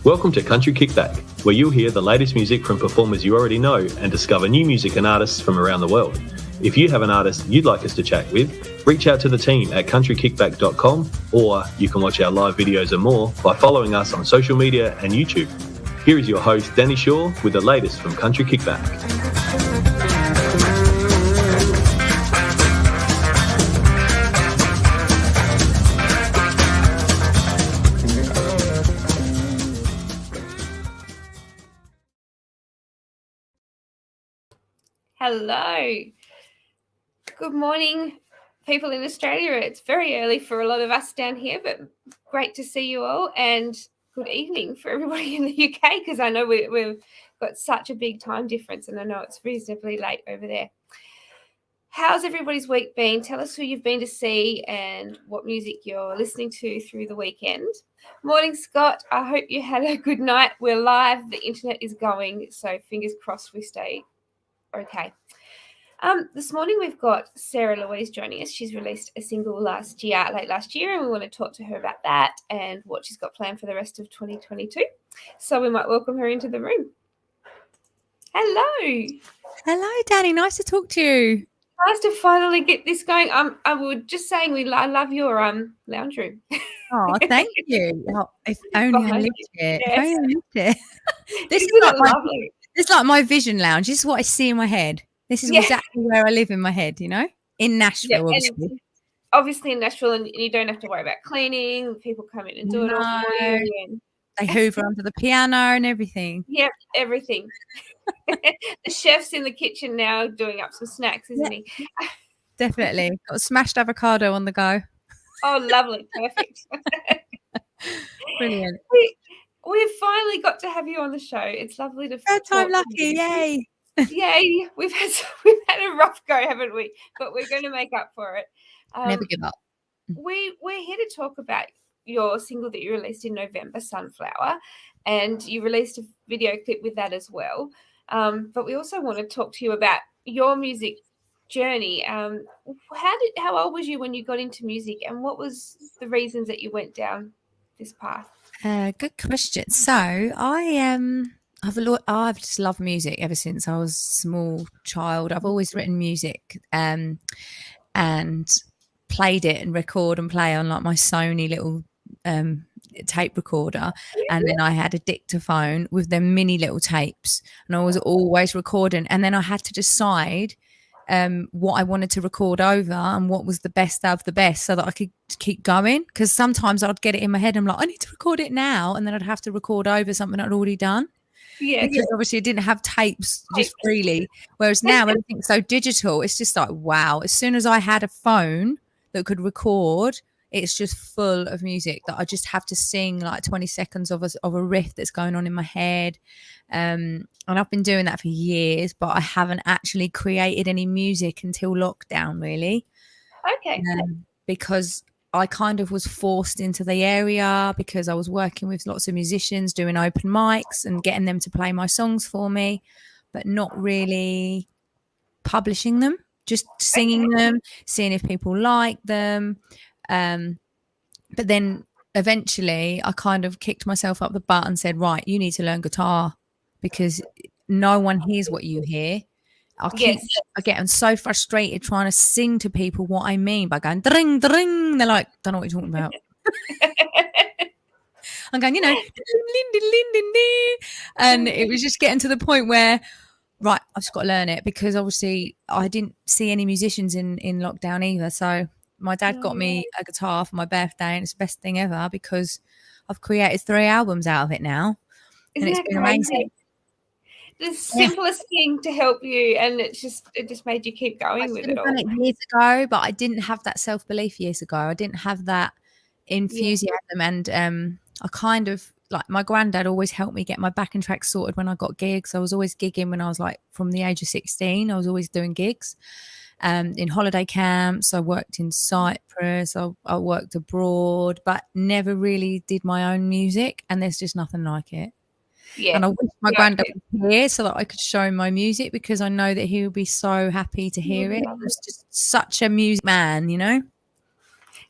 Welcome to Country Kickback, where you'll hear the latest music from performers you already know and discover new music and artists from around the world. If you have an artist you'd like us to chat with, reach out to the team at countrykickback.com, or you can watch our live videos and more by following us on social media and YouTube. Here is your host, Danni Shaw, with the latest from Country Kickback. Hello. Good morning, people in Australia. It's very early for a lot of us down here, but great to see you all. And good evening for everybody in the UK, because I know we've got such a big time difference, and I know it's reasonably late over there. How's everybody's week been? Tell us who you've been to see and what music you're listening to through the weekend. Morning, Scott. I hope you had a good night. We're live. The internet is going, so fingers crossed we stay okay. This morning we've got Sarah Louise joining us. She's released a single late last year, and we want to talk to her about that and what she's got planned for the rest of 2022. So we might welcome her into the room. Hello. Hello, Danni. Nice to talk to you. Nice to finally get this going. I was just saying I love your lounge room. Oh, thank you. Oh, if only I lived here. Yes. If only I lived here. This is like my vision lounge. This is what I see in my head. This is exactly where I live in my head, you know, in Nashville, obviously in Nashville, and you don't have to worry about cleaning. People come in and do it all for you. And they hoover under the piano and everything. Yep, everything. The chef's in the kitchen now doing up some snacks, isn't he? Definitely. Got a smashed avocado on the go. Oh, lovely. Perfect. Brilliant. We've finally got to have you on the show. It's lovely to third time lucky. Yay. Yay. We've had a rough go, haven't we? But we're going to make up for it. Never give up. We're here to talk about your single that you released in November, Sunflower, and you released a video clip with that as well. But we also want to talk to you about your music journey. How old was you when you got into music, and what was the reasons that you went down this path? Good question. So I've just loved music ever since I was a small child. I've always written music and played it and record and play on like my Sony little tape recorder, and then I had a dictaphone with the mini little tapes, and I was always recording, and then I had to decide what I wanted to record over and what was the best of the best so that I could keep going, because sometimes I'd get it in my head, I'm like, I need to record it now, and then I'd have to record over something I'd already done. Because obviously I didn't have tapes just freely, whereas now everything's so digital. It's just like, wow, as soon as I had a phone that could record, it's just full of music that I just have to sing like 20 seconds of a riff that's going on in my head. And I've been doing that for years, but I haven't actually created any music until lockdown, really. Okay. Because I kind of was forced into the area because I was working with lots of musicians, doing open mics and getting them to play my songs for me, but not really publishing them, just singing them, seeing if people like them. But then eventually I kind of kicked myself up the butt and said, right, you need to learn guitar because no one hears what you hear. I get so frustrated trying to sing to people what I mean by going dring dring. They're like, don't know what you're talking about. I'm going, and it was just getting to the point where, right, I've just got to learn it, because obviously I didn't see any musicians in lockdown either. So my dad got me a guitar for my birthday, and it's the best thing ever because I've created 3 albums out of it now. Isn't and it's been amazing. The simplest thing to help you, and it just made you keep going with it all. I done it years ago, but I didn't have that self-belief years ago. I didn't have that enthusiasm, and I kind of, like, my granddad always helped me get my backing track sorted when I got gigs. I was always gigging when I was like from the age of 16. I was always doing gigs in holiday camps. I worked in Cyprus. I worked abroad, but never really did my own music, and there's just nothing like it. Yeah. And I wish my granddad was here so that I could show him my music, because I know that he would be so happy to hear it. He was just such a music man, you know.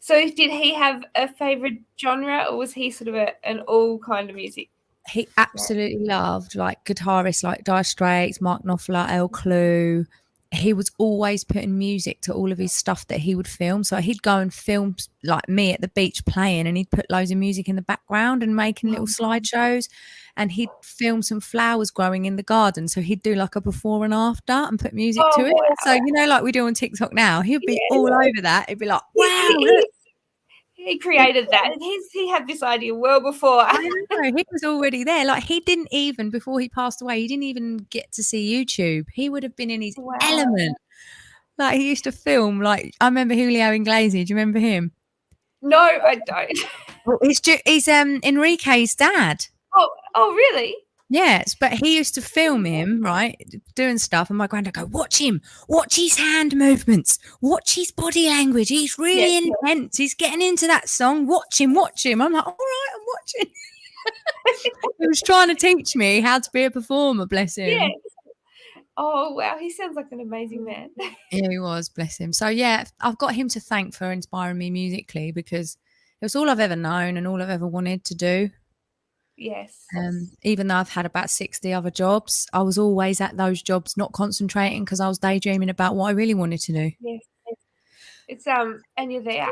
So did he have a favourite genre, or was he sort of an all kind of music he absolutely loved like guitarists like Dire Straits, Mark Knopfler, El Clue. He was always putting music to all of his stuff that he would film. So he'd go and film like me at the beach playing, and he'd put loads of music in the background and making little slideshows. And he'd film some flowers growing in the garden. So he'd do like a before and after and put music to it. Wow. So, like we do on TikTok now, he'd be all over that. He'd be like, wow, look. He created that. He had this idea well before. I know, he was already there. Like he didn't even, before he passed away, he didn't even get to see YouTube. He would have been in his element. Like he used to film. Like I remember Julio Iglesias. Do you remember him? No, I don't. Well, he's Enrique's dad. Oh, really? Yes, but he used to film him, right, doing stuff, and my granddad go, watch him, watch his hand movements, watch his body language. He's really intense. He's getting into that song. Watch him. I'm like, all right, I'm watching. He was trying to teach me how to be a performer, bless him. Yeah. Oh, wow. He sounds like an amazing man. Yeah, he was, bless him. So, yeah, I've got him to thank for inspiring me musically, because it was all I've ever known and all I've ever wanted to do. Yes. Even though I've had about 60 other jobs, I was always at those jobs not concentrating because I was daydreaming about what I really wanted to do. Yes. It's and you're there.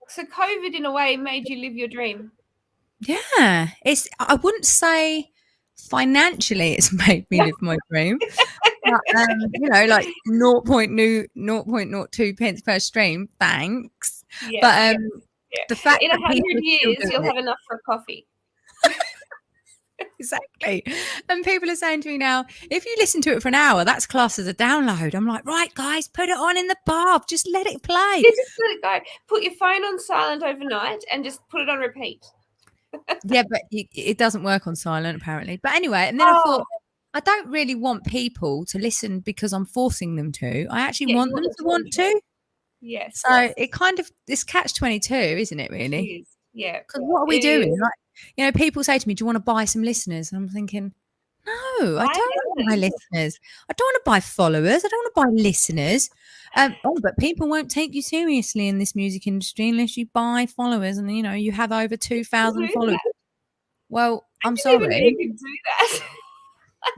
So COVID in a way made you live your dream. Yeah. I wouldn't say financially it's made me live my dream. But, like 0.02 pence per stream, thanks. Yeah, but the fact in that 100 years you'll have enough for a coffee. Exactly. And people are saying to me now, if you listen to it for an hour, that's classed as a download. I'm like, right, guys, put it on in the bath. Just let it play. Yeah, just let it go. Put your phone on silent overnight and just put it on repeat. Yeah, but it doesn't work on silent, apparently. But anyway, and then I thought, I don't really want people to listen because I'm forcing them to. I actually want them to want to. Yes. So it kind of, it's catch-22, isn't it, really? It is. Yeah. Because what are we doing? Like, people say to me, do you want to buy some listeners? And I'm thinking, no, I don't want to buy listeners. I don't want to buy followers. I don't want to buy listeners. But people won't take you seriously in this music industry unless you buy followers and, you have over 2,000 followers. Well, I'm sorry. You can do that.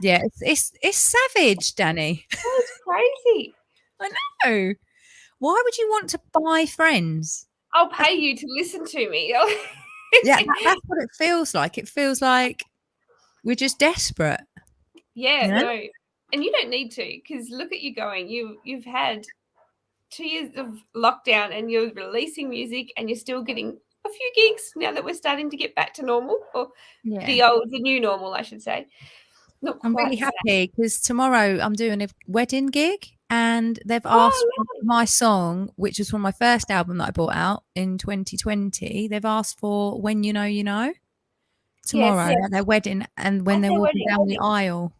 Yeah, it's savage, Danni. That's crazy. I know. Why would you want to buy friends? I'll pay you to listen to me. Yeah, that's what it feels like. It feels like we're just desperate. Yeah, no. And you don't need to, because look at you going. You've had 2 years of lockdown and you're releasing music and you're still getting a few gigs now that we're starting to get back to normal, or the new normal, I should say. I'm really happy because tomorrow I'm doing a wedding gig and they've asked for my song, which was from my first album that I brought out in 2020. They've asked for When You Know, You Know tomorrow at their wedding, and when they're walking down the aisle.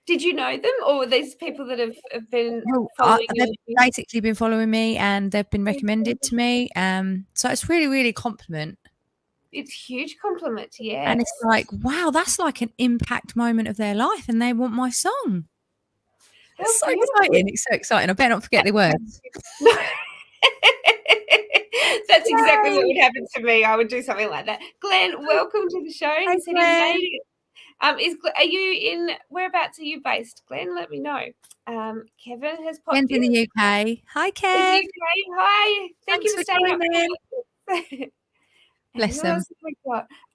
Did you know them, or were these people that have been following you? They've basically been following me and they've been recommended to me. So it's really, really a compliment. It's a huge compliment, yeah. And it's like, wow, that's like an impact moment of their life and they want my song. It's so exciting. It's so exciting. I better not forget the words. That's exactly what would happen to me. I would do something like that. Glenn, welcome to the show. Hi, Glenn. Are you in, whereabouts are you based, Glenn? Let me know. Kevin has popped in the UK. Hi, Kev. Hi. Thank you for staying up. Bless them.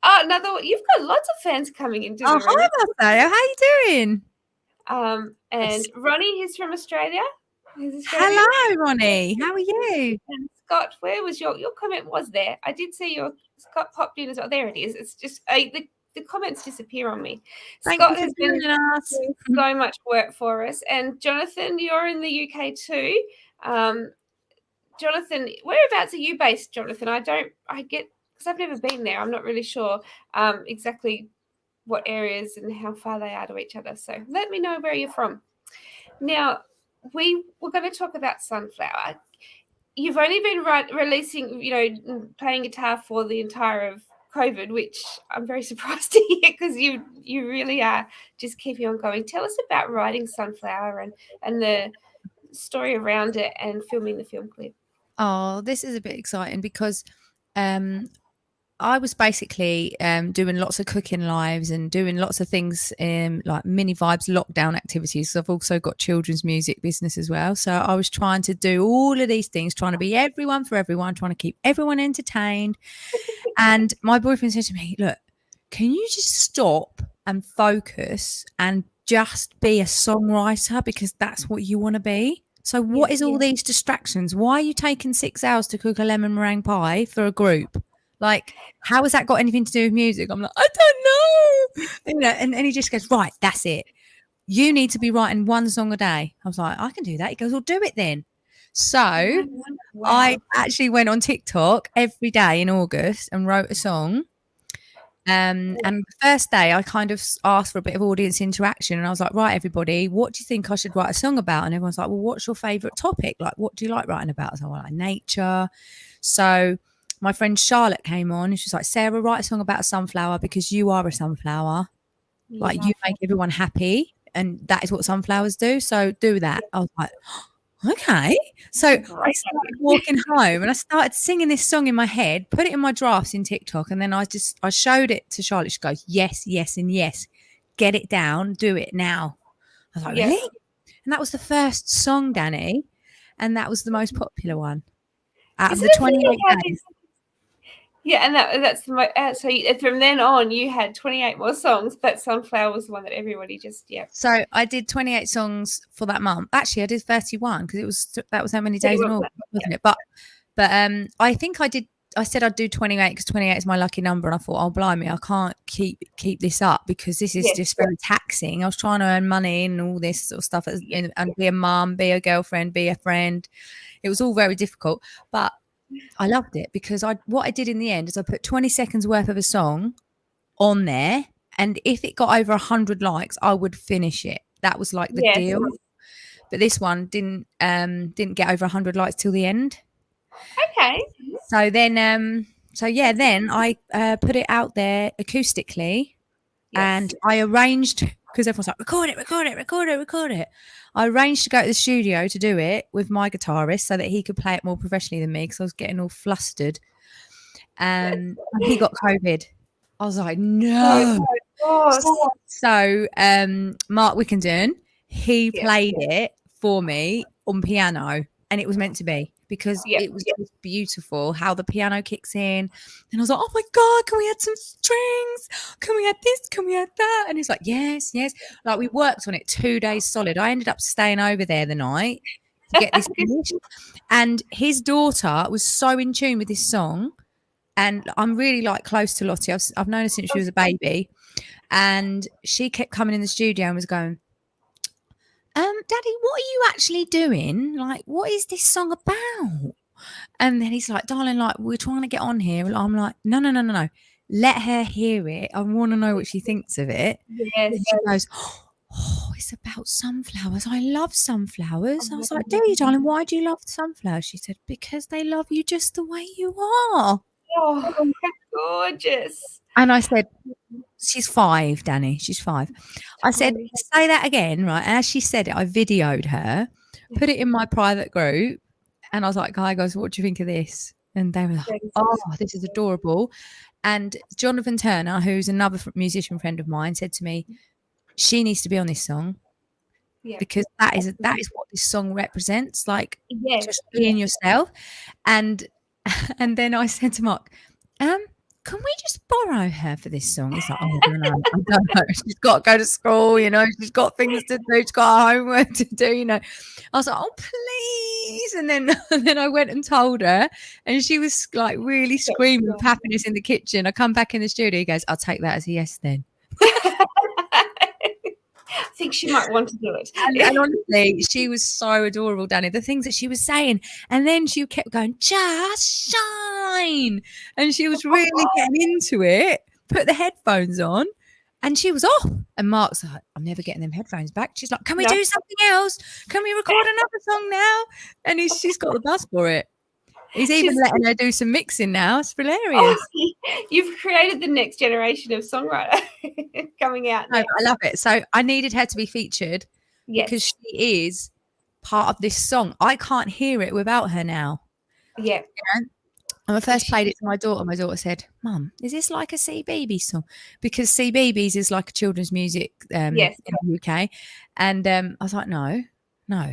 Oh, you've got lots of fans coming into the room. Hi, Marcelo. How you doing? And Ronnie is from Australia. Hello, Ronnie. How are you? And Scott, where was your comment? Was there? I did see your Scott popped in as well. There it is. It's just the comments disappear on me. Scott has been doing so much work for us, and Jonathan, you're in the UK too. Jonathan, whereabouts are you based, Jonathan? Because I've never been there. I'm not really sure exactly what areas and how far they are to each other. So let me know where you're from. Now, we're going to talk about Sunflower. You've only been releasing, playing guitar for the entire of COVID, which I'm very surprised to hear because you really are just keeping on going. Tell us about writing Sunflower and the story around it and filming the film clip. Oh, this is a bit exciting because I was basically doing lots of cooking lives and doing lots of things like mini vibes lockdown activities. So I've also got children's music business as well. So I was trying to do all of these things, trying to be everyone for everyone, trying to keep everyone entertained. And my boyfriend said to me, look, can you just stop and focus and just be a songwriter, because that's what you want to be? So what is all these distractions? Why are you taking 6 hours to cook a lemon meringue pie for a group? Like, how has that got anything to do with music? I'm like, I don't know. And he just goes, right, that's it. You need to be writing one song a day. I was like, I can do that. He goes, well, do it then. So I actually went on TikTok every day in August and wrote a song. And the first day I kind of asked for a bit of audience interaction, and I was like, right, everybody, what do you think I should write a song about? And everyone's like, well, what's your favorite topic? Like, what do you like writing about? So I was like, nature. So my friend Charlotte came on and she was like, Sarah, write a song about a sunflower, because you are a sunflower. Like, you make everyone happy, and that is what sunflowers do. So do that. I was like, okay. So I started walking home and I started singing this song in my head, put it in my drafts in TikTok, and then I showed it to Charlotte. She goes, yes, yes, and yes. Get it down, do it now. I was like, really? And that was the first song, Danni, and that was the most popular one out of the 28 days. Yeah, and that's the so from then on you had 28 more songs, but Sunflower was the one that everybody just So I did 28 songs for that month. Actually, I did 31 because that was how many days in August, wasn't it? But I think I said I'd do 28 because 28 is my lucky number, and I thought, oh blimey, I can't keep this up because this is just very taxing. I was trying to earn money and all this sort of stuff, and be a mum, be a girlfriend, be a friend. It was all very difficult, but I loved it because what I did in the end is I put 20 seconds worth of a song on there, and if it got over 100 likes, I would finish it. That was like the deal. But this one didn't get over 100 likes till the end. Okay. So then then I put it out there acoustically, and I arranged, because everyone's like, record it. I arranged to go to the studio to do it with my guitarist so that he could play it more professionally than me, because I was getting all flustered. And he got COVID. I was like, no. So Mark Wickenden, he played it for me on piano, and it was meant to be, because it was just beautiful how the piano kicks in. And I was like, oh my God, can we add some strings? Can we add this? Can we add that? And he's like, yes. Like, we worked on it 2 days solid. I ended up staying over there the night to get this finished. And his daughter was so in tune with this song. And I'm really like close to Lottie. I've known her since she was a baby. And she kept coming in the studio and was going, Daddy, what are you actually doing? Like, what is this song about? And then he's like, darling, like, we're trying to get on here. And I'm like, no. Let her hear it. I want to know what she thinks of it. And she goes, oh, it's about sunflowers. I love sunflowers. I was like, do you, darling? Why do you love sunflowers? She said, because they love you just the way you are. Oh, gorgeous. And I said, she's 5, Danni. She's 5. I said, say that again, right? And as she said it, I videoed her, put it in my private group, and I was like, guys, what do you think of this? And they were like, oh, this is adorable. And Jonathan Turner, who's another musician friend of mine, said to me, she needs to be on this song, because that is what this song represents. Like, just being yourself. And then I said to Mark, can we just borrow her for this song? He's like, oh, I don't know. She's got to go to school, she's got things to do, she's got homework to do, I was like, oh, please. And then I went and told her, and she was like really screaming with happiness in the kitchen. I come back in the studio, he goes, I'll take that as a yes then. I think she might want to do it. And honestly, she was so adorable, Danni. The things that she was saying. And then she kept going, just shine. And she was really getting into it, put the headphones on, and she was off. And Mark's like, I'm never getting them headphones back. She's like, can we do something else? Can we record another song now? And she's got the buzz for it. He's even letting her do some mixing now. It's hilarious. Oh, you've created the next generation of songwriter coming out now. I love it. So I needed her to be featured because she is part of this song. I can't hear it without her now. Yeah. And I first played it to my daughter said, "Mum, is this like a CBeebies song?" Because CBeebies is like children's music Yes. in the UK. And I was like, no.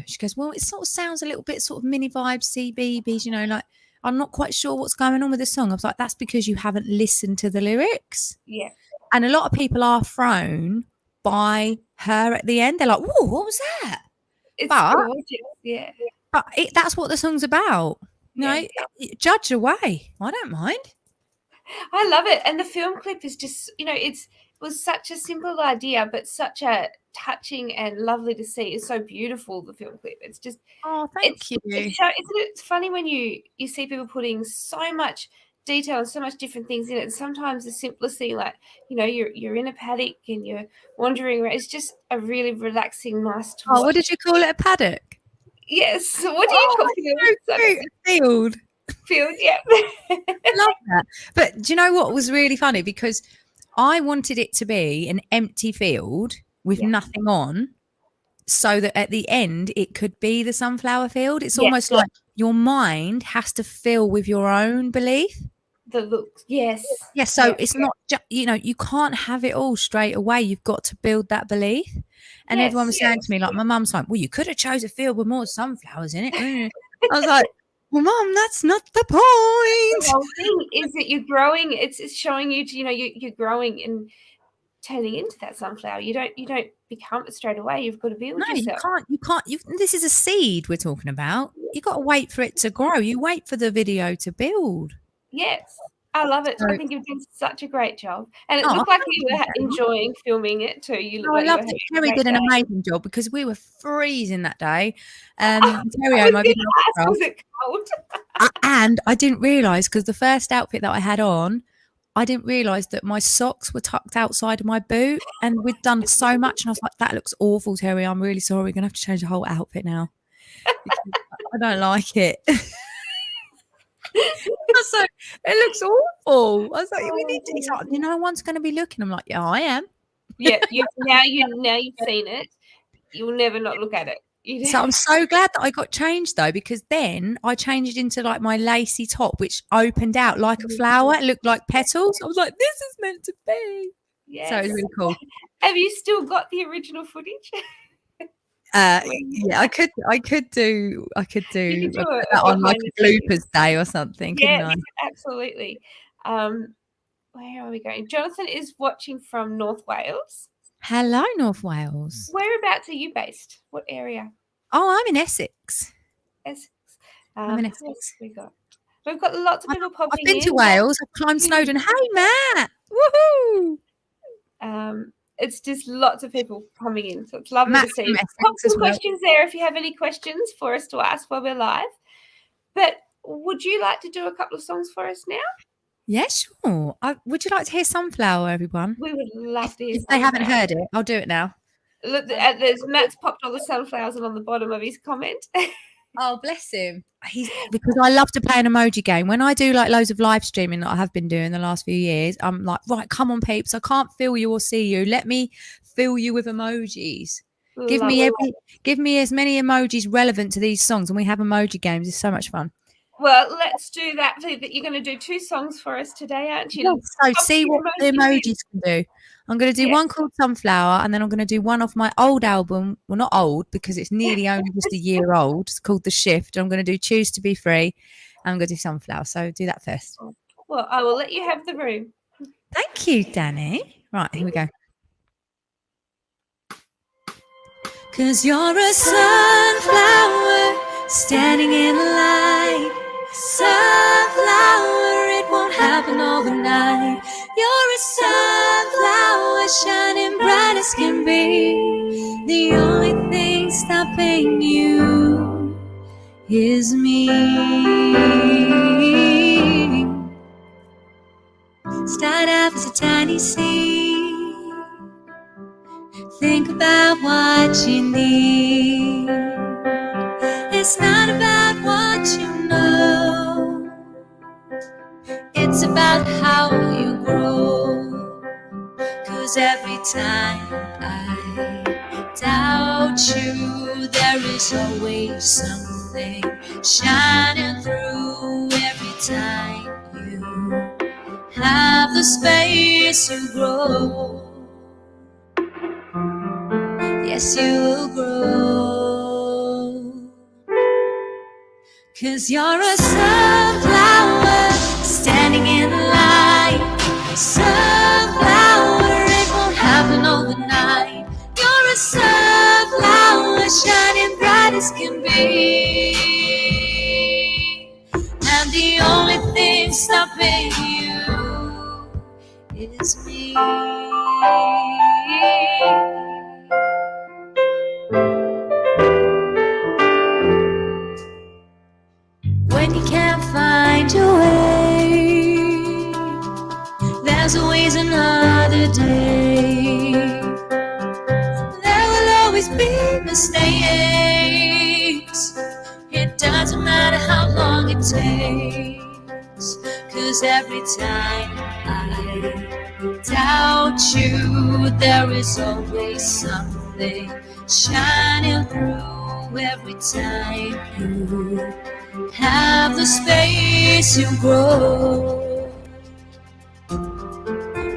She goes, well, it sort of sounds a little bit sort of mini vibes, CBeebies, you know, like I'm not quite sure what's going on with the song. I was like, that's because you haven't listened to the lyrics. Yeah. And a lot of people are thrown by her at the end. They're like, whoa, what was that? It's gorgeous. Yeah. But that's what the song's about. You know, judge away. I don't mind. I love it. And the film clip is just, you know, it was such a simple idea, but such a touching and lovely to see. It's so beautiful, the film clip. It's just, thank you. It's funny when you see people putting so much detail and so much different things in it. And sometimes the simplest thing, like, you know, you're in a paddock and you're wandering around. It's just a really relaxing, nice to watch. What did you call it? A paddock? Yes. What do you call it? Field. Field, yeah. Love that. But do you know what was really funny? Because I wanted it to be an empty field with nothing on, so that at the end it could be the sunflower field. It's almost like your mind has to fill with your own belief. The look, yes. Yeah, so it's not just, you know, you can't have it all straight away. You've got to build that belief. And everyone was saying to me, like, my mum's like, well, you could have chose a field with more sunflowers in it. I was like, well, Mum, that's not the point. The whole thing is that you're growing. It's showing you, you know, you're growing and turning into that sunflower. You don't become it straight away. You've got to build yourself. You can't. This is a seed we're talking about. You got to wait for it to grow. You wait for the video to build. Yes. I love it. I think you've done such a great job. And it looked like you were enjoying filming it too. I loved it. Terry did an amazing job because we were freezing that day. Terry, my videographer, was it cold? And I didn't realise, because the first outfit that I had on, I didn't realise that my socks were tucked outside of my boot, and we'd done so much. And I was like, that looks awful, Terry. I'm really sorry. We're going to have to change the whole outfit now. I don't like it. I was like, it looks awful. I was like, we need to. He's like, no one's going to be looking. I'm like, yeah, I am. Yeah, now you've seen it. You'll never not look at it. So I'm so glad that I got changed though, because then I changed into like my lacy top, which opened out like a flower. It looked like petals. I was like, this is meant to be. Yes. So it was really cool. Have you still got the original footage? Yeah, I could do that on like a bloopers day or something. Yeah, absolutely. Where are we going? Jonathan is watching from North Wales. Hello, North Wales. Whereabouts are you based? What area? Oh, I'm in Essex. Essex. I'm in Essex. We've got lots of people popping in. I've been to Wales. I've climbed Snowdon. Hey, Matt. Woohoo! It's just lots of people coming in, so it's lovely to see. Pop some questions there if you have any questions for us to ask while we're live. But would you like to do a couple of songs for us now? Yeah, sure. Would you like to hear Sunflower, everyone? We would love to hear If they haven't heard it, I'll do it now. Look, there's Matt's popped all the sunflowers on the bottom of his comment. Oh, bless him. Because I love to play an emoji game. When I do like loads of live streaming that I have been doing the last few years, I'm like, right, come on, peeps. I can't feel you or see you. Let me fill you with emojis. Give me as many emojis relevant to these songs. And we have emoji games. It's so much fun. Well, let's do that. You're going to do 2 songs for us today, aren't you? So see what the emojis can do. I'm going to do one called Sunflower, and then I'm going to do one off my old album. Well, not old, because it's nearly only just a year old. It's called The Shift. I'm going to do Choose to Be Free. And I'm going to do Sunflower. So do that first. Well, I will let you have the room. Thank you, Danni. Right, here we go. 'Cause you're a sunflower standing in the light. Sunflower, it won't happen overnight. You're a sunflower shining bright as can be. The only thing stopping you is me. Start off as a tiny seed. Think about what you need. It's not about what you know. It's about how you grow. 'Cause every time I doubt you, there is always something shining through. Every time space you grow. Yes, you will grow. 'Cause you're a sunflower standing in the light. Sunflower, it won't happen overnight. You're a sunflower shining bright as can be. And the only thing stopping you is me. When you can't find your way, there's always another day. There will always be mistakes. It doesn't matter how long it takes. 'Cause every time I doubt you, there is always something shining through. Every time you have the space you grow.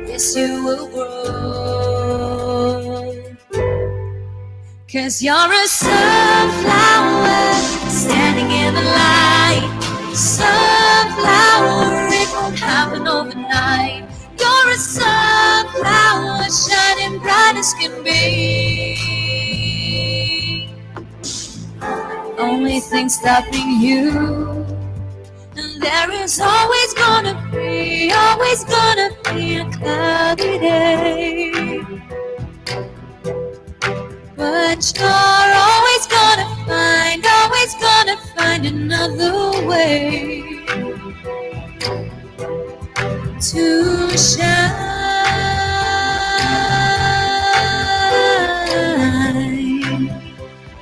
Yes, you will grow. 'Cause you're a sunflower standing in the light. Sunflower, it won't happen overnight. You're a sunflower shining bright as can be. Only thing stopping you, and there is always gonna be a cloudy day. But you're always gonna find another way to shine.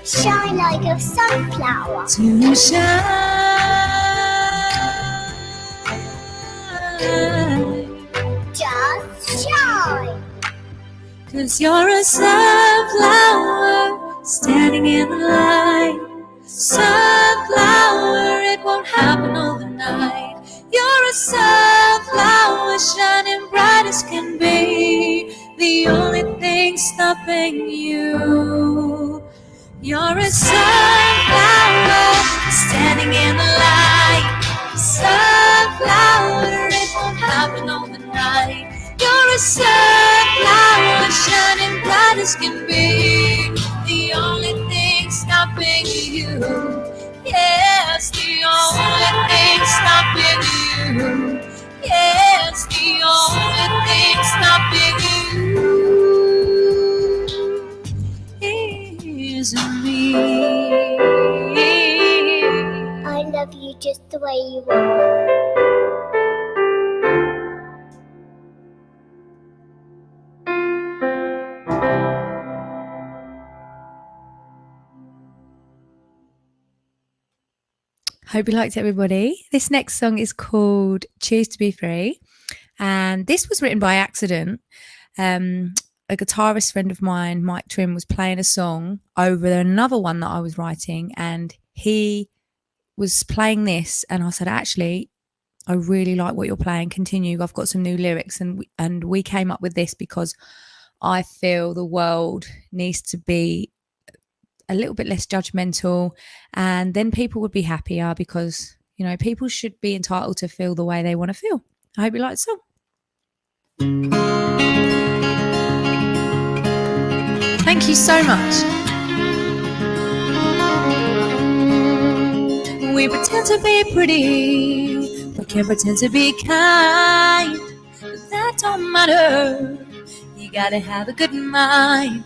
Shine like a sunflower. To shine. Just shine. 'Cause you're a sunflower standing in the light. Sunflower, it won't happen overnight. You're a sunflower shining bright as can be. The only thing stopping you. You're a sunflower standing in the light. Sunflower, it won't happen overnight. You're a sunflower shining bright as can be. The only thing stopping you. Yes, the only thing stopping you. Yes, the only thing stopping you is me. I love you just the way you are. Hope you liked it, everybody. This next song is called Choose to Be Free. And this was written by accident. A guitarist friend of mine, Mike Trim, was playing a song over another one that I was writing. And he was playing this. And I said, actually, I really like what you're playing. Continue. I've got some new lyrics. And we came up with this because I feel the world needs to be a little bit less judgmental, and then people would be happier because, you know, people should be entitled to feel the way they want to feel. I hope you like the song. Thank you so much. We pretend to be pretty, but can't pretend to be kind. But that don't matter. You gotta have a good mind.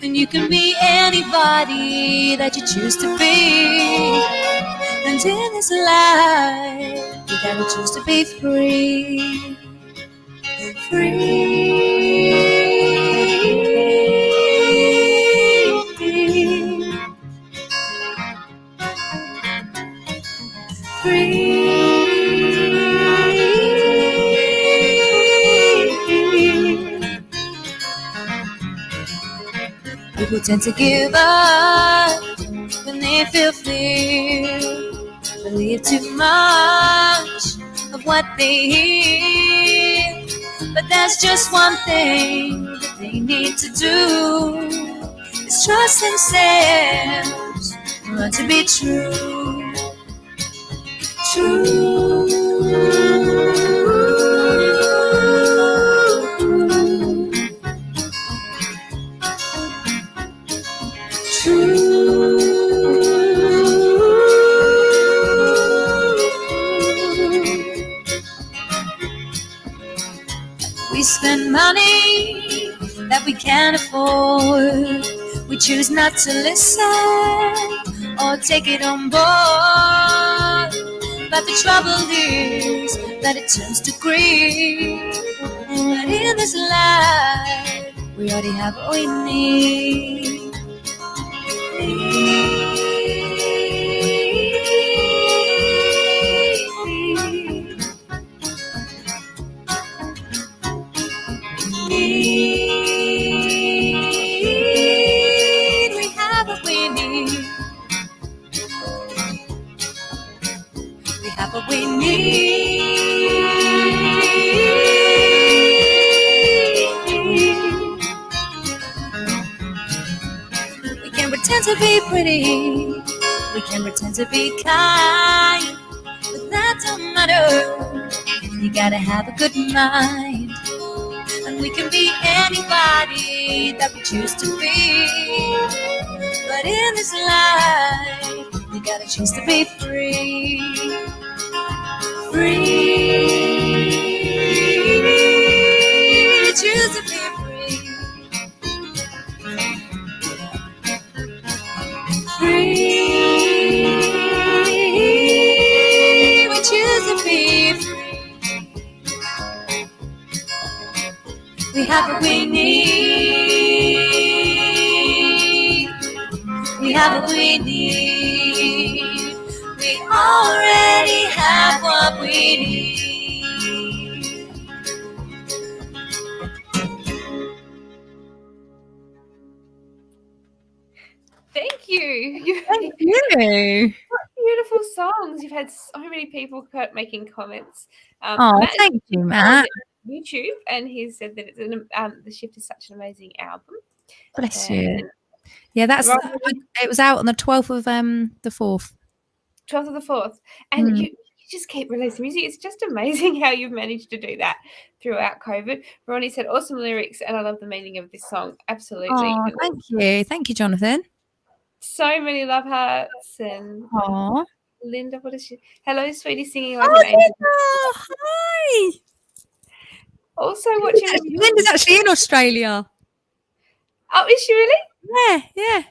And you can be anybody that you choose to be. And in this life, you gotta choose to be free. Free. Free. People tend to give up when they feel fear, believe too much of what they hear. But there's just one thing that they need to do, is trust themselves, learn to be true. We spend money that we can't afford. We choose not to listen or take it on board. But the trouble is that it turns to greed. And in this life, we already have what we need. We have what we need. We have what we need. We can pretend to be pretty. We can pretend to be kind. But that don't matter. You gotta have a good mind. And we can be anybody that we choose to be. But in this life, you gotta choose to be free. Free. Choose to be free. Free. We choose to be free. We have what we need. We have what we need. We already have what we need. Thank you. Thank you. Beautiful songs. You've had so many people making comments. Oh, Matt thank you, Matt. YouTube, and he said that it's The Shift is such an amazing album. Bless you. Yeah, it was out on the 12th of the 4th. 12th of the 4th. And you just keep releasing music. It's just amazing how you've managed to do that throughout COVID. Ronnie said, awesome lyrics, and I love the meaning of this song. Absolutely. Oh, thank you. Thank you, Jonathan. So many love hearts. And Linda, what is she? Hello, sweetie, singing like an angel. Hi. Also watching. Linda's actually in Australia. Oh, is she really? Yeah.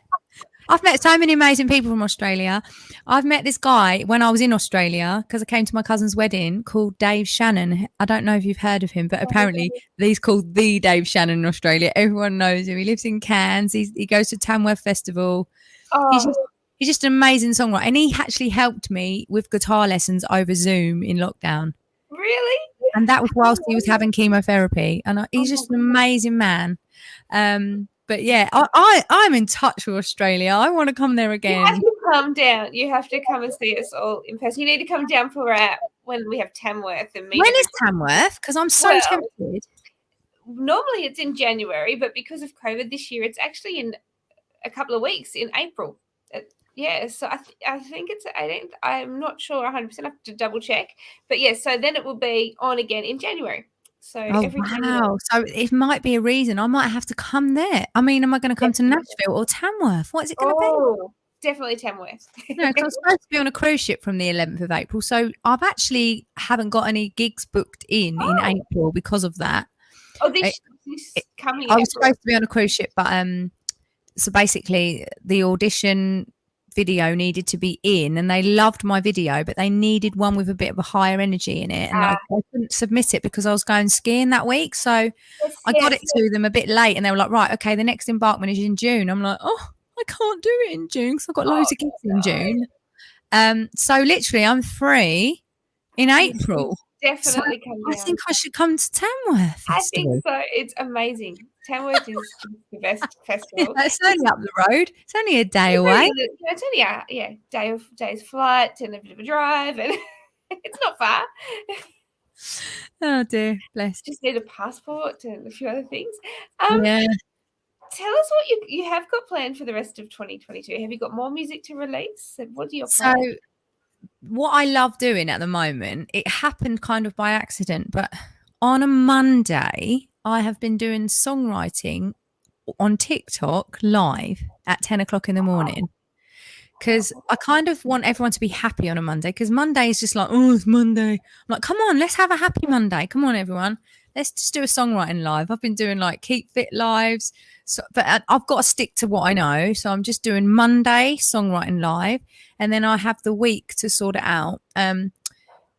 I've met so many amazing people from Australia. I've met this guy when I was in Australia because I came to my cousin's wedding called Dave Shannon. I don't know if you've heard of him, but apparently he's called the Dave Shannon in Australia. Everyone knows him. He lives in Cairns. He goes to Tamworth Festival. Oh. He's just an amazing songwriter. And he actually helped me with guitar lessons over Zoom in lockdown. Really? And that was whilst he was having chemotherapy. And he's just an amazing man. But yeah, I'm in touch with Australia. I want to come there again. You have to come down. You have to come and see us all in person. You need to come down for when we have Tamworth. And when is Tamworth? Because I'm so tempted. Normally it's in January, but because of COVID this year, it's actually in a couple of weeks in April. So I think it's the 18th. I'm not sure 100%. I have to double check. But yeah, so then it will be on again in January. So January. So it might be a reason I might have to come there. I mean, am I going to come to Nashville or Tamworth? What is it going to be? Definitely Tamworth. No, because I'm supposed to be on a cruise ship from the 11th of April. So I've actually haven't got any gigs booked in April because of that. Oh, this coming. I was supposed to be on a cruise ship, but so basically the audition video needed to be in, and they loved my video, but they needed one with a bit of a higher energy in it, and I couldn't submit it because I was going skiing that week. So I got it to them a bit late, and they were like, right, okay, the next embarkment is in June. I'm like, oh, I can't do it in June because I've got loads of gigs in June. So literally I'm free in April. Definitely come down. I think I should come to Tamworth Festival. I think so. It's amazing. Tamworth is the best festival. Yeah, it's only up the road. It's only a day away. It's only a day's flight and a bit of a drive, and it's not far. Oh dear, bless. Just need a passport and a few other things. Yeah. Tell us what you have got planned for the rest of 2022. Have you got more music to release? And what are your So plans? what I love doing at the moment, it happened kind of by accident, but on a Monday, I have been doing songwriting on TikTok live at 10 o'clock in the morning. Because I kind of want everyone to be happy on a Monday, because Monday is just like, oh, it's Monday. I'm like, come on, let's have a happy Monday. Come on, everyone. Let's just do a songwriting live. I've been doing like Keep Fit lives, but I've got to stick to what I know. So I'm just doing Monday songwriting live, and then I have the week to sort it out.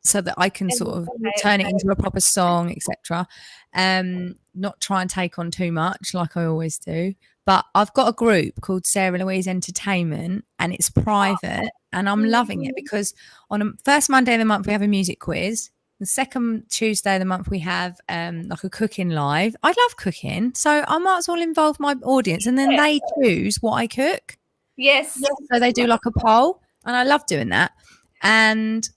So that I can sort of turn it into a proper song, etc. Not try and take on too much like I always do. But I've got a group called Sarah Louise Entertainment, and it's private, and I'm loving it because on the first Monday of the month we have a music quiz. The second Tuesday of the month we have like a cooking live. I love cooking, so I might as well involve my audience, and then they choose what I cook. Yes. So they do like a poll, and I love doing that. And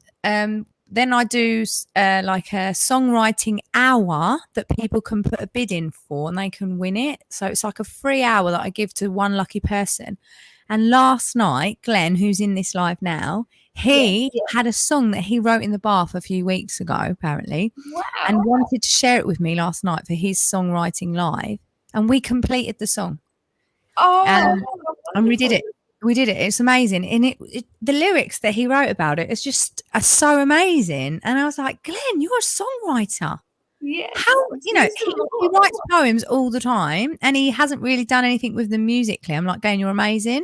then I do like a songwriting hour that people can put a bid in for and they can win it. So it's like a free hour that I give to one lucky person. And last night, Glenn, who's in this live now, he had a song that he wrote in the bath a few weeks ago, apparently, and wanted to share it with me last night for his songwriting live. And we completed the song. And we did it. We did it. It's amazing. And the lyrics that he wrote about it are so amazing. And I was like, Glenn, you're a songwriter. Yeah. How, he writes poems all the time and he hasn't really done anything with them musically. I'm like, Glenn, you're amazing.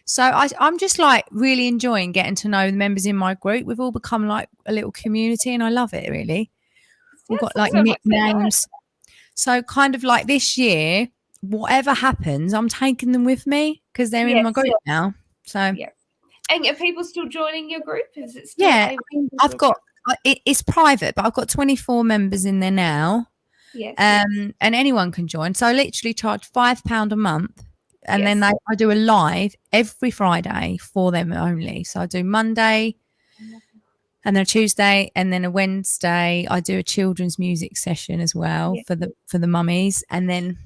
So I'm just like really enjoying getting to know the members in my group. We've all become like a little community and I love it really. We've got like nicknames. So kind of like this year, whatever happens, I'm taking them with me because they're in my group now. So and are people still joining your group? Is it still I've got it's private, but I've got 24 members in there now. And anyone can join. So I literally charge £5 a month, and then I do a live every Friday for them only. So I do Monday, and then a Tuesday, and then a Wednesday. I do a children's music session as well for the mummies, and then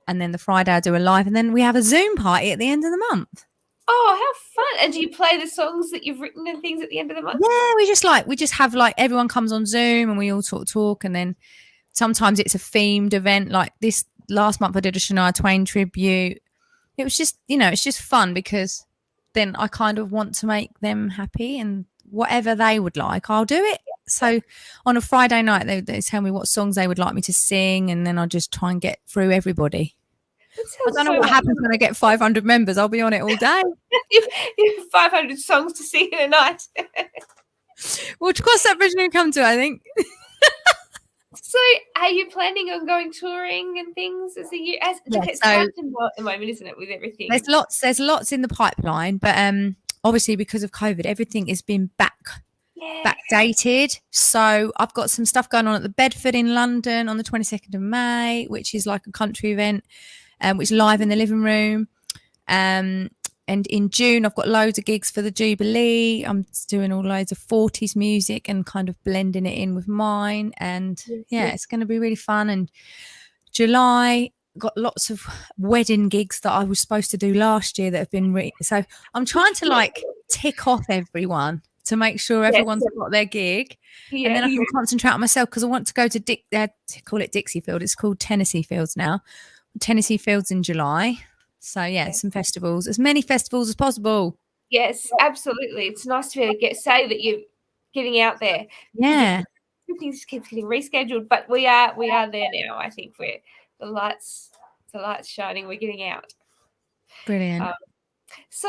the Friday I do a live, and then we have a Zoom party at the end of the month. Oh, how fun. And do you play the songs that you've written and things at the end of the month? Yeah, we just have like everyone comes on Zoom and we all talk. And then sometimes it's a themed event. Like this last month I did a Shania Twain tribute. It was just, it's just fun because then I kind of want to make them happy and whatever they would like, I'll do it. So on a Friday night, they tell me what songs they would like me to sing, and then I just try and get through everybody. I don't know what happens when I get 500 members. I'll be on it all day. You have 500 songs to sing in a night. Well, cross that bridge when we come to, I think. So, are you planning on going touring and things as a year? It's hard to know at the moment, isn't it, with everything? There's lots in the pipeline, but obviously because of COVID, everything has been backdated. So I've got some stuff going on at the Bedford in London on the 22nd of May, which is like a country event, which is live in the living room. And in June, I've got loads of gigs for the Jubilee. I'm doing all loads of 40s music and kind of blending it in with mine. And it's going to be really fun. And July, got lots of wedding gigs that I was supposed to do last year that have been so I'm trying to like tick off everyone to make sure everyone's got their gig, and then I can concentrate on myself because I want to go to call it Dixie Field. It's called Tennessee Fields now. Tennessee Fields in July. So some festivals, as many festivals as possible. Yes, absolutely. It's nice to be able to say that you're getting out there. Yeah, things keep getting rescheduled, but we are there now. I think we're the lights shining. We're getting out. Brilliant. So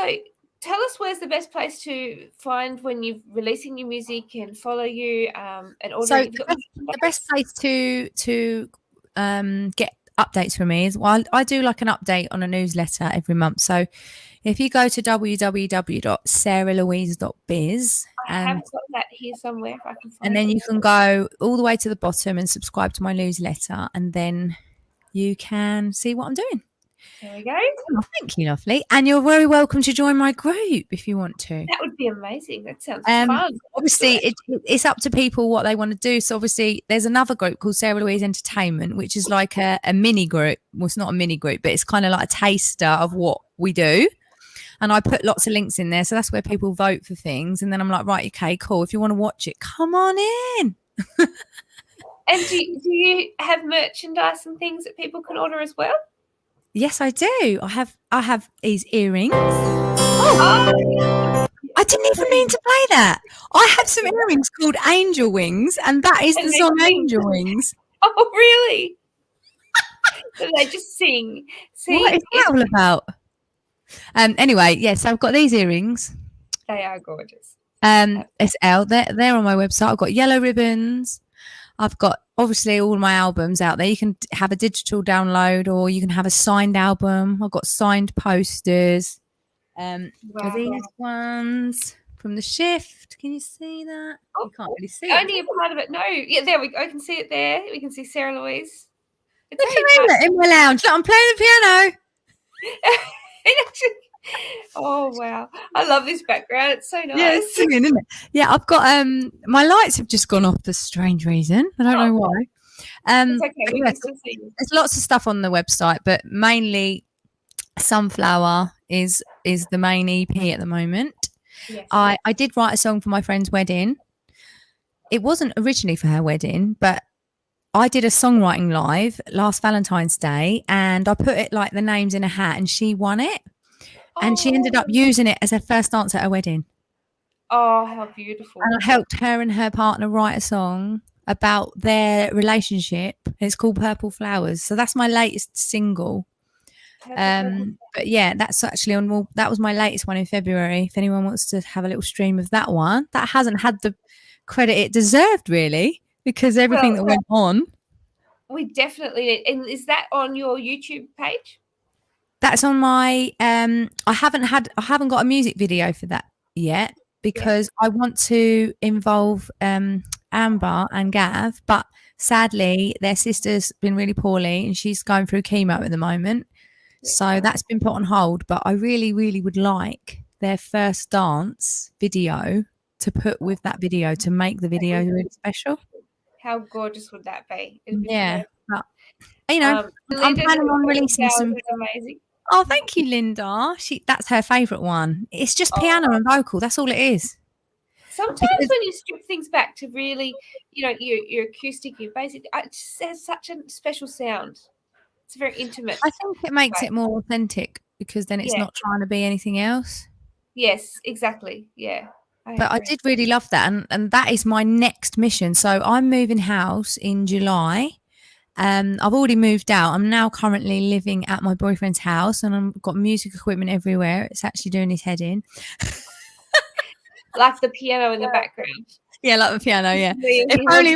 tell us, where's the best place to find when you're releasing new music and follow you and order? So the best place to get updates from me is, well, I do like an update on a newsletter every month. So if you go to www.sarahlouise.biz, I have got that here somewhere if I can find and then you can go all the way to the bottom and subscribe to my newsletter, and then you can see what I'm doing. There we go. Oh, thank you, lovely. And you're very welcome to join my group if you want to. That would be amazing. That sounds fun. Obviously, it's up to people what they want to do. So obviously, there's another group called Sarah Louise Entertainment, which is like a mini group. Well, it's not a mini group, but it's kind of like a taster of what we do. And I put lots of links in there. So that's where people vote for things. And then I'm like, right, okay, cool. If you want to watch it, come on in. And do you have merchandise and things that people can order as well? Yes, I do. I have these earrings. Oh. I didn't even mean to play that. I have some earrings called Angel Wings, and that is the song Angel Wings. Oh, really? So they just sing. See, what is that all about? Anyway, yes, I've got these earrings. They are gorgeous. It's out there. They're on my website. I've got yellow ribbons. I've got obviously all my albums out there. You can have a digital download, or you can have a signed album. I've got signed posters. Wow. These ones from The Shift. Can you see that? You can't really see it. Only a part of it. No. Yeah, there we go. I can see it there. We can see Sarah Louise. Look at me in my lounge. Look, I'm playing the piano. Oh wow, I love this background. It's so nice. Yeah, it's singing, isn't it? Yeah, I've got my lights have just gone off for strange reason. I don't know why. It's okay. We can still see you. There's lots of stuff on the website, but mainly Sunflower is the main EP at the moment. Yes. I did write a song for my friend's wedding. It wasn't originally for her wedding, but I did a songwriting live last Valentine's Day, and I put it like the names in a hat, and she won it. And she ended up using it as her first dance at her wedding. Oh, how beautiful. And I helped her and her partner write a song about their relationship. It's called Purple Flowers. So that's my latest single. But yeah, that's actually that was my latest one in February. If anyone wants to have a little stream of that one, that hasn't had the credit it deserved, really, because everything that went on. We definitely. And is that on your YouTube page? That's on my I haven't got a music video for that yet, because I want to involve Amber and Gav, but sadly their sister's been really poorly and she's going through chemo at the moment. So that's been put on hold, but I really, really would like their first dance video to put with that video to make the video really special. How gorgeous would that be? Yeah. But, you know, I'm planning on releasing some. Amazing. Oh, thank you, Linda. That's her favourite one. It's just piano and vocal. That's all it is. Sometimes when you strip things back to really, your acoustic, your basic, it just has such a special sound. It's very intimate. I think it makes it more authentic, because then it's not trying to be anything else. Yes, exactly. Yeah. I did really love that. And that is my next mission. So I'm moving house in July. I've already moved out. I'm now currently living at my boyfriend's house, and I've got music equipment everywhere. It's actually doing his head in. Like the piano in the background. Yeah, like the piano, yeah. If only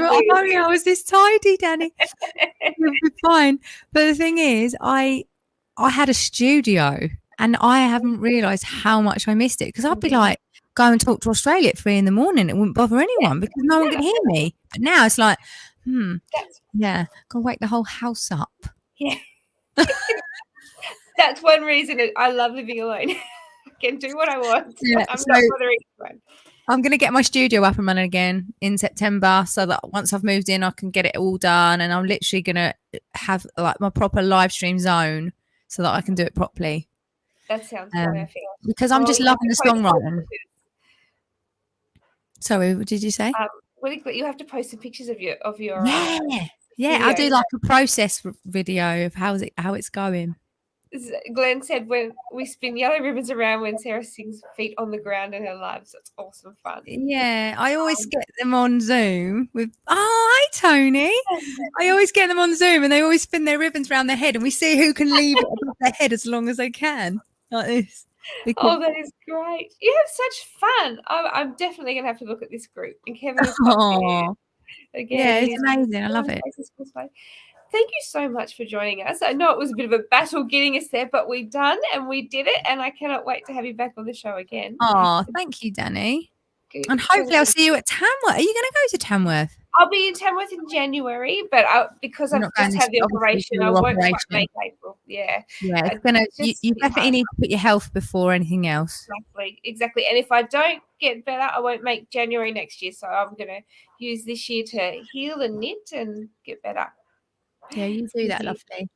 I was this tidy, Danny. It would be fine. But the thing is, I had a studio, and I haven't realised how much I missed it, because I'd be like, go and talk to Australia at 3 a.m. It wouldn't bother anyone because no one could hear me. But now it's like, gonna wake the whole house up. Yeah. That's one reason I love living alone. I can do what I want. Yeah, I'm not bothering anyone. I'm going to get my studio up and running again in September, so that once I've moved in, I can get it all done. And I'm literally going to have like my proper live stream zone so that I can do it properly. That sounds perfect. Because I'm just loving the songwriting. Sorry, what did you say? You have to post some pictures of your I'll do like a process video of how it's going. Glenn said when we spin yellow ribbons around when Sarah sings Feet on the Ground in her live, so it's awesome fun. Yeah, I always get them on Zoom with hi Tony. I always get them on Zoom and they always spin their ribbons around their head and we see who can leave it above their head as long as they can. Like this. Oh, that is great. You have such fun. I'm definitely going to have to look at this group. And Kevin is again. Yeah, it's amazing. I love it. Thank you so much for joining us. I know it was a bit of a battle getting us there, but we did it. And I cannot wait to have you back on the show again. Oh, thank you, Danny. Good. And hopefully I'll see you at Tamworth. Are you going to go to Tamworth? I'll be in Tamworth in January, but because I've just had the operation, I won't quite make April. Yeah. Yeah, it's gonna. You definitely need to put your health before anything else. Exactly. And if I don't get better, I won't make January next year. So I'm going to use this year to heal and knit and get better. Yeah, you do that, lovely.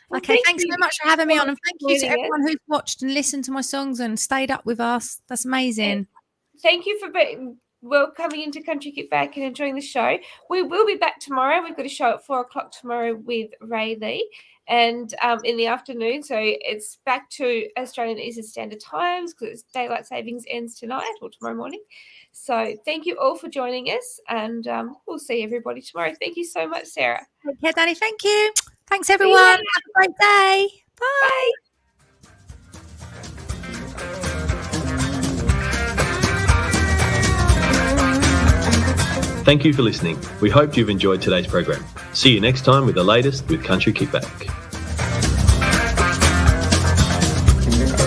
Well, okay, thanks so much for having me on, and thank you to everyone who's watched and listened to my songs and stayed up with us. That's amazing. And thank you for coming into Country Kickback and enjoying the show. We will be back tomorrow. We've got a show at 4:00 tomorrow with Ray Lee, and in the afternoon. So it's back to Australian Eastern Standard Times because daylight savings ends tonight or tomorrow morning. So thank you all for joining us, and we'll see everybody tomorrow. Thank you so much, Sarah. Okay, Danni, thank you. Thanks, everyone. Have a great day. Bye. Thank you for listening. We hope you've enjoyed today's program. See you next time with the latest with Country Kickback.